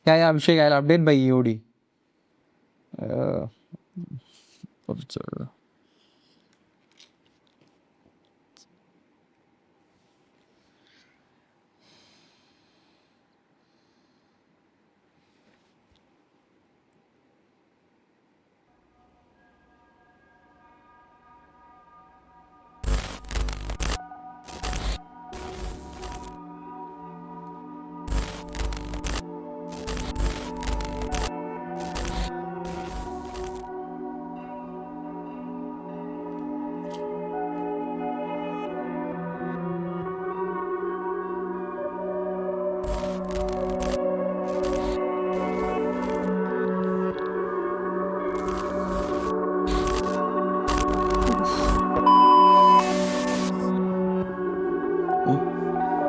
Yeah, Abhishek, I'll update by EOD. Uh,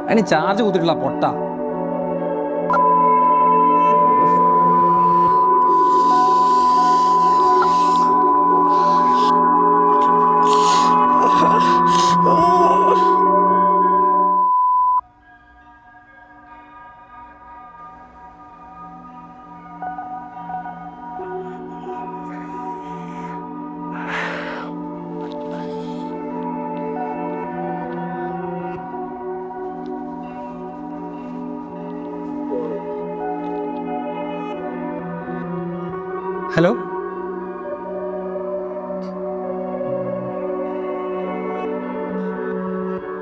അതിന് charge കുത്തിട്ടുള്ള പൊട്ട. Hello,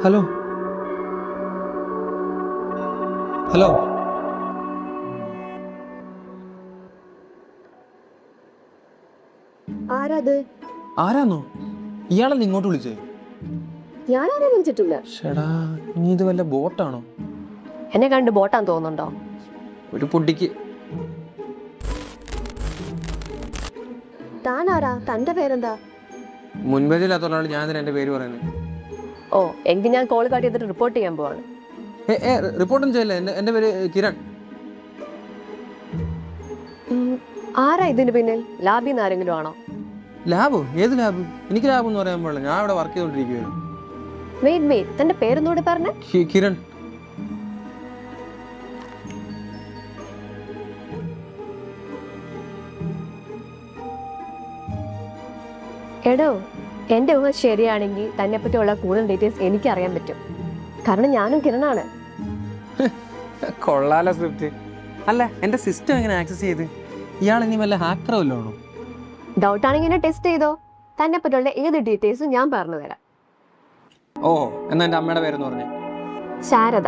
hello, hello. ആരാത്? ആരാന്നോ? ഇയാളല്ലേ ഇങ്ങോട്ട് വിളിച്ചേ? ഞാനാരെ വിളിച്ചിട്ടില്ല. ഷടാ, നീ ഇത് വല്ല ബോട്ടാണോ? എന്നെ കണ്ട് ബോട്ടാൻ തോന്നുന്നുണ്ടോ? ഒരു പൊട്ടിക്ക്. താനാരാ? തന്റെ പേരെന്താ? മുൻപേതില്ലാത്ത ഒരാൾ ഞാൻ തന്നെ എൻ്റെ പേര് പറയുന്നത്. ഓ, എങ്കിൽ ഞാൻ കോൾ കാട്ടി ചെയ്തിട്ട് റിപ്പോർട്ട് ചെയ്യാൻ പോവാണ്. റിപ്പോർട്ടൊന്നും ചെയ്യല്ലേ, എൻ്റെ പേര് കിരൺ. ആരാ ഇതിന് പിന്നിൽ? ലാബിന്ന് ആരെങ്കിലും ആണോ? ലാബോ? ഏത് ലാബ്? എനിക്ക് ലാബ് എന്ന് പറയാൻ പാടില്ല, ഞാൻ ഇവിടെ വർക്ക് ചെയ്തോണ്ടിരിക്കുകയാണ്. വെയിറ്റ്, തന്റെ പേരൊന്നുകൂടി പറഞ്ഞേ. കിരൺ. എടോ, എന്റെ ഊഹ ശരിയാണെങ്കിൽ തന്നെ പറ്റിയുള്ള കൂടുതൽ ഡീറ്റെയിൽസ് എനിക്ക് അറിയാൻ പറ്റും. കാരണം ഞാനും കിരണാണ്. കൊള്ളാലോ സ്ക്രിപ്റ്റ്. അല്ല, എൻ്റെ സിസ്റ്റം എങ്ങനെ ആക്സസ് ചെയ്ത്? ഇയാൾ ഇനി വല്ല ഹാക്കറോ വല്ലതാണോ? ഡൗട്ട് ആണെങ്കിൽ എന്നെ ടെസ്റ്റ് ചെയ്തോ. തന്നെ പറ്റിയുള്ള ഏത് ഡീറ്റെയിൽസും ഞാൻ പറഞ്ഞു തരാം. ഓഹോ, എന്നാ എൻ്റെ അമ്മയുടെ പേരെന്ന് പറഞ്ഞേ. ശാരദ.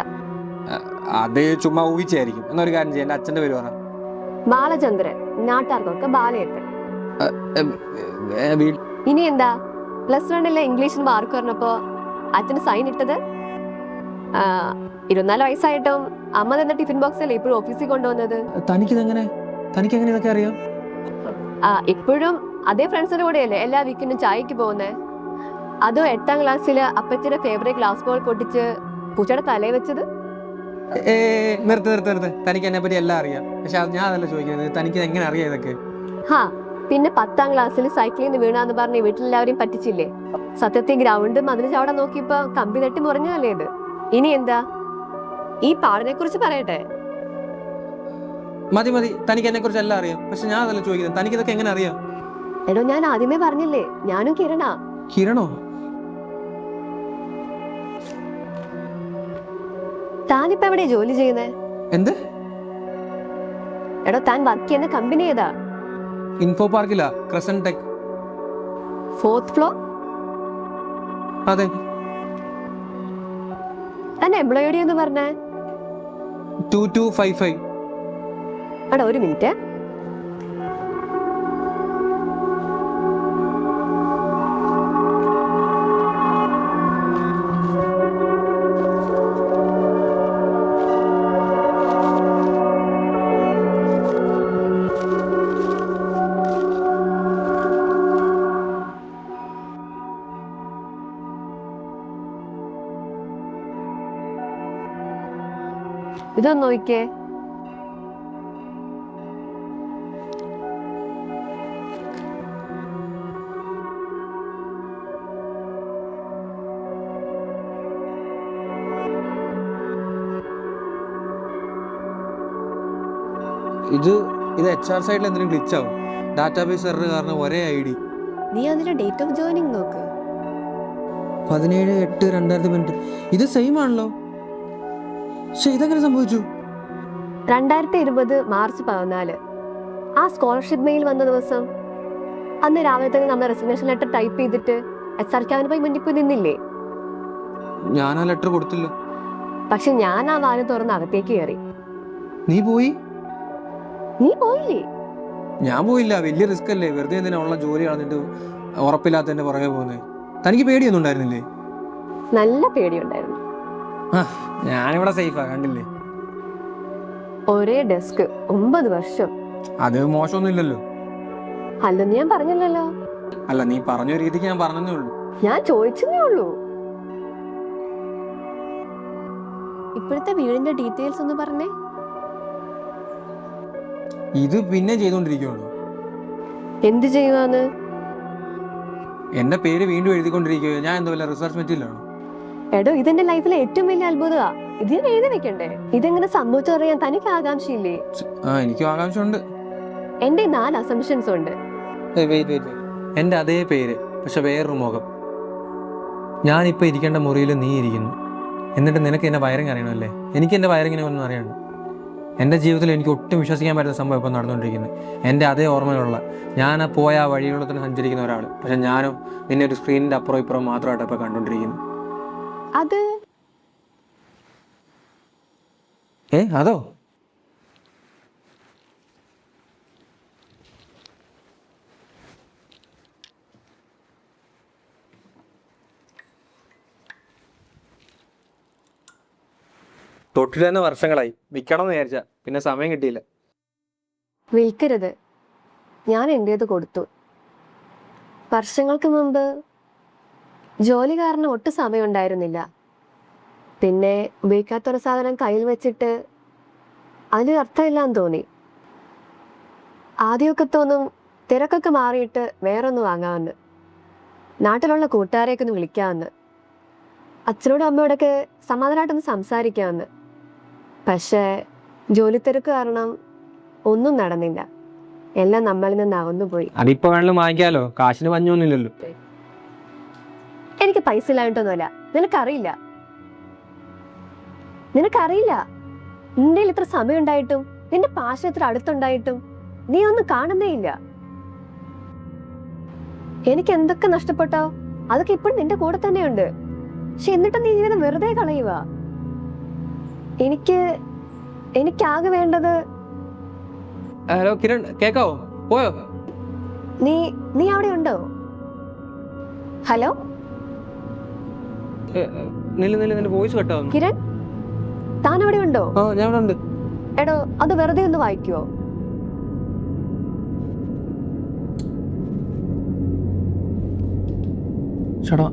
അത് ചുമ്മാ ഊഹിച്ചായിരിക്കും. എന്നൊരു കാര്യം ചെയ്യാം, എൻ്റെ അച്ഛൻ്റെ പേര് പറ. ബാലചന്ദ്രൻ, നാട്ടാർക്കൊക്കെ ബാലയപ്പൻ. ഇനി എന്താ? +1 ഇംഗ്ലീഷിന് മാർക്ക് പറഞ്ഞപ്പോ അച്ഛന് സൈൻ ഇട്ടത്? 24 വയസ്സായിട്ടും അമ്മ തന്ന ടിഫിൻ ബോക്സ് അല്ലേ ഇപ്പോഴും ഓഫീസിൽ കൊണ്ടുവന്നത്. തനിക്കെങ്ങനെ ഇതൊക്കെ അറിയാം? ഇപ്പോഴും അതേ ഫ്രണ്ട്സിന്റെ കൂടെയല്ലേ എല്ലാ വീക്കിനും ചായക്ക് പോകുന്നേ? അതോ 8ാം ക്ലാസ്സിൽ അപ്പച്ചന്റെ ഫേവറേറ്റ് ഗ്ലാസ് ബോൾ പൊട്ടിച്ച് പൂച്ചയുടെ തലയിൽ വെച്ചത്? നിർത്ത്. തനിക്ക് എന്നെ പറ്റി എല്ലാം അറിയാം. പക്ഷെ ഞാൻ അതല്ല ചോദിക്കുന്നത്, തനിക്ക് എങ്ങനെ അറിയാം ഇതൊക്കെ? പിന്നെ 10ാം ക്ലാസ്സിൽ സൈക്കിളിൽ നിന്ന് വീണാന്ന് പറഞ്ഞ് വീട്ടിലെല്ലാവരും പറ്റിച്ചില്ലേ? സത്യത്തിൽ ഗ്രൗണ്ട് മതിൽ ചാവടാൻ നോക്കിയപ്പോ കമ്പി തട്ടി മുറിഞ്ഞതല്ലേ ഇത്? ഇനി എന്താ? ഈ പാടിനെ കുറിച്ച് പറയട്ടെ? മതി, തനിക്ക് എന്നെ കുറിച്ച് എല്ലാം അറിയാം. പക്ഷെ ഞാൻ അതല്ല ചോദിക്കുന്നത്, തനിക്ക് ഇതൊക്കെ എങ്ങനെ അറിയാം? എടോ, ഞാൻ ആദ്യമേ പറഞ്ഞില്ലേ, ഞാനും കിരണാ. കിരണോ? താനിപ്പോ എവിടെ ജോലി ചെയ്യുന്നേ? എന്ത്? എടോ, താൻ വർക്ക് ചെയ്യുന്ന കമ്പനി ഏതാ? ഇൻഫോ പാർക്കിലാ, ക്രസന്റ് ടെക്. 4th floor? അതെ. തന്റെ എംപ്ലോയി എന്ന് പറഞ്ഞേ? 2255. എടാ, ഒരു മിനിറ്റ്. ഇതൊന്ന് നോക്കിയേ. ഇത് HR സൈഡിൽ എന്തെങ്കിലും ഗ്ലിച്ച് ആവും. ഡാറ്റാബേസ് എറർ കാരണം ഒരേ ID. നീ അതിന്റെ ഡേറ്റ് ഓഫ് ജോയിനിങ് നോക്ക്. 17/8/2018. ഇത് സെയിം ആണല്ലോ. പക്ഷെ ഇതെങ്ങനെ സംഭവിച്ചു? 2020 മാർച്ച് 14 ആ സ്കോളർഷിപ്പ് മെയിൽ വന്ന ദിവസം. അന്ന് രാവിലെ തന്നെ നമ്മൾ റെസിഗ്നേഷൻ ലെറ്റർ ടൈപ്പ് ചെയ്തിട്ട് HR ക്യാമ്പിന് പോയി മുന്നിൽ പോയി നിന്നില്ലേ? ഞാൻ ആ ലെറ്റർ കൊടുത്തില്ല. പക്ഷെ ഞാൻ ആ വാല് തുറന്ന് അകത്തേക്ക് കയറി. നീ പോയി? നീ പോയില്ലേ? ഞാൻ പോയില്ല. വലിയ റിസ്ക് അല്ലേ, വെറുതെ എന്തിനാ ഉള്ള ജോലി കളഞ്ഞിട്ട് ഉറപ്പില്ലാത്തതിന്റെ പുറകെ പോകുന്നത്. തനിക്ക് പേടിയൊന്നും ഉണ്ടായിരുന്നില്ലേ? നല്ല പേടിയുണ്ടായിരുന്നു. ഞാനിവിടെ സേഫാ, കണ്ടില്ലേ? ഒരേ ഡെസ്ക് 9 വർഷം. അത് മോശമൊന്നും ഇല്ലല്ലോ. അല്ലെന്ന് ഞാൻ പറഞ്ഞില്ലല്ലോ. അല്ല, നീ പറഞ്ഞ രീതിക്ക് ഞാൻ പറഞ്ഞതേ ഉള്ളൂ. ഞാൻ ചോദിച്ചതേ ഉള്ളൂ. ഇപ്പോഴത്തെ വീടിന്റെ ഡീറ്റെയിൽസ് ഒന്ന് പറഞ്ഞേ. ഇത് പിന്നെ ചെയ്തോണ്ടിരിക്കുവാണ്. എന്ത് ചെയ്യുവാന്ന്? എന്റെ പേര് വീണ്ടും എഴുതിക്കൊണ്ടിരിക്കുകയോ? ഞാൻ എന്തോ വല്ല റിസർച്ച് മെറ്റീരിയലാണോ? എടോ, ഇതെന്റെ ലൈഫിലെ ഏറ്റവും വലിയ അത്ഭുതമാ. ഇത് ഞാൻ എഴുതി വെക്കണ്ടേ? ഇതെങ്ങനെ സംഭവിച്ചറിയാൻ തനിക്ക് ആകാംക്ഷയില്ലേ? എനിക്കും ആകാംക്ഷ ഉണ്ട്. എന്റെ 4 അസംഷൻസ് ഉണ്ട്. എന്റെ അതേ പേര്, പക്ഷെ വേറൊരു മുഖം. ഞാനിപ്പോൾ ഇരിക്കേണ്ട മുറിയിൽ നീ ഇരിക്കുന്നു. എന്നിട്ട് നിനക്ക് എന്നെ വയറിങ് അറിയണമല്ലേ? എനിക്ക് എൻ്റെ വയറിങ്ങിനെ ഒന്നും അറിയണ്ട. എൻ്റെ ജീവിതത്തിൽ എനിക്ക് ഒട്ടും വിശ്വസിക്കാൻ പറ്റുന്ന സംഭവം ഇപ്പം നടന്നുകൊണ്ടിരിക്കുന്നത്. എൻ്റെ അതേ ഓർമ്മയിലുള്ള, ഞാൻ പോയ ആ വഴികളിൽ തന്നെ സഞ്ചരിക്കുന്ന ഒരാൾ. പക്ഷെ ഞാനും നിന്നെ ഒരു സ്ക്രീനിൻ്റെ അപ്പുറം ഇപ്പുറം മാത്രമായിട്ട് ഇപ്പം കണ്ടുകൊണ്ടിരിക്കുന്നു. അത് അതോ? തൊട്ടിൽ തന്നെ വർഷങ്ങളായി. വിൽക്കണം എന്ന് വിചാരിച്ച പിന്നെ സമയം കിട്ടിയില്ല. വിൽക്കരുത്. ഞാൻ എൻ്റേത് കൊടുത്തു. വർഷങ്ങൾക്ക് മുമ്പ് ജോലി കാരണം ഒട്ടും സമയം ഉണ്ടായിരുന്നില്ല. പിന്നെ ഉപയോഗിക്കാത്തൊരു സാധനം കയ്യിൽ വെച്ചിട്ട് അതിന് അർത്ഥമില്ലാന്ന് തോന്നി. ആദ്യമൊക്കെ തോന്നും തിരക്കൊക്കെ മാറിയിട്ട് വേറൊന്ന് വാങ്ങാമെന്ന്, നാട്ടിലുള്ള കൂട്ടുകാരെയൊക്കെ ഒന്ന് വിളിക്കാമെന്ന്, അച്ഛനോടും അമ്മയോടൊക്കെ സമാധാനമായിട്ടൊന്ന് സംസാരിക്കാമെന്ന്. പക്ഷേ ജോലി തിരക്ക് കാരണം ഒന്നും നടന്നില്ല. എല്ലാം നമ്മളിൽ നിന്ന് അകന്നുപോയി. അതിപ്പോ വേണമെങ്കിലും വാങ്ങിക്കാലോ, കാശിന് പഞ്ഞൊന്നുമില്ലല്ലോ. എനിക്ക് പൈസ ഇല്ലായിട്ടൊന്നുമല്ല. നിനക്കറിയില്ല. നിന്റെ ഇത്ര സമയം ഉണ്ടായിട്ടും നിന്റെ പാഷൻ ഇത്ര അടുത്തുണ്ടായിട്ടും നീ ഒന്നും കാണുന്നേ ഇല്ല. എനിക്ക് എന്തൊക്കെ നഷ്ടപ്പെട്ടോ അതൊക്കെ ഇപ്പോഴും നിന്റെ കൂടെ തന്നെയുണ്ട്. പക്ഷെ എന്നിട്ടും നീ ജീവിതം വെറുതെ കളയുക. എനിക്കാകെ വേണ്ടത്. ഹലോ കിരൺ, കേക്കാവോ? പോയോ? നീ അവിടെ ഉണ്ടോ? ഹലോ നിന്റെ വോയിസ് കട്ടാവുന്നു. കിരൺ, താൻ അവിടെ ഉണ്ടോ? ഞാൻ ഇവിടെ ഉണ്ട്. എടോ, അത് വെറുതെ ഒന്ന് വായിക്കുവോ? ചേട്ടാ,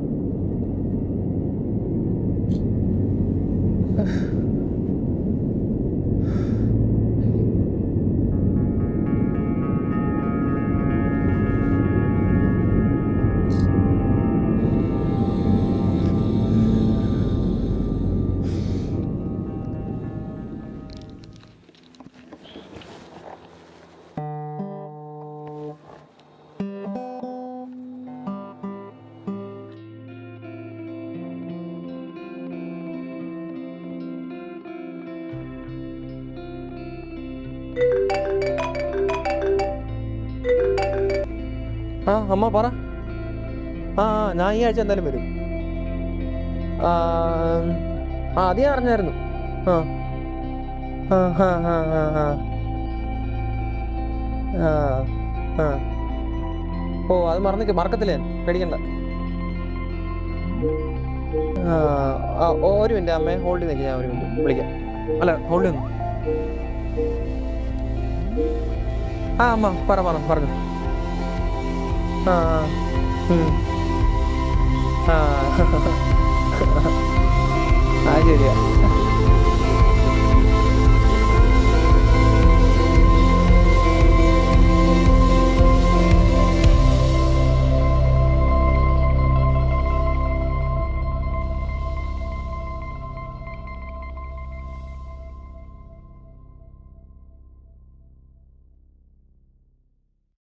അമ്മ പറ. ഞാൻ ഈ ആഴ്ച എന്തായാലും വരും. അത് ഞാൻ അറിഞ്ഞായിരുന്നു. അത് മറക്കത്തില്ലേ, പേടിക്കണ്ട. ഒരു മിനിറ്റ് അമ്മേ, ഹോൾഡ് ചെയ്ത് ഞാൻ ഒരു മിനിറ്റ് വിളിക്കാം. അല്ല, ഹോൾഡ് ചെയ്യുന്നു. അമ്മ പറഞ്ഞു. ശരിയാ.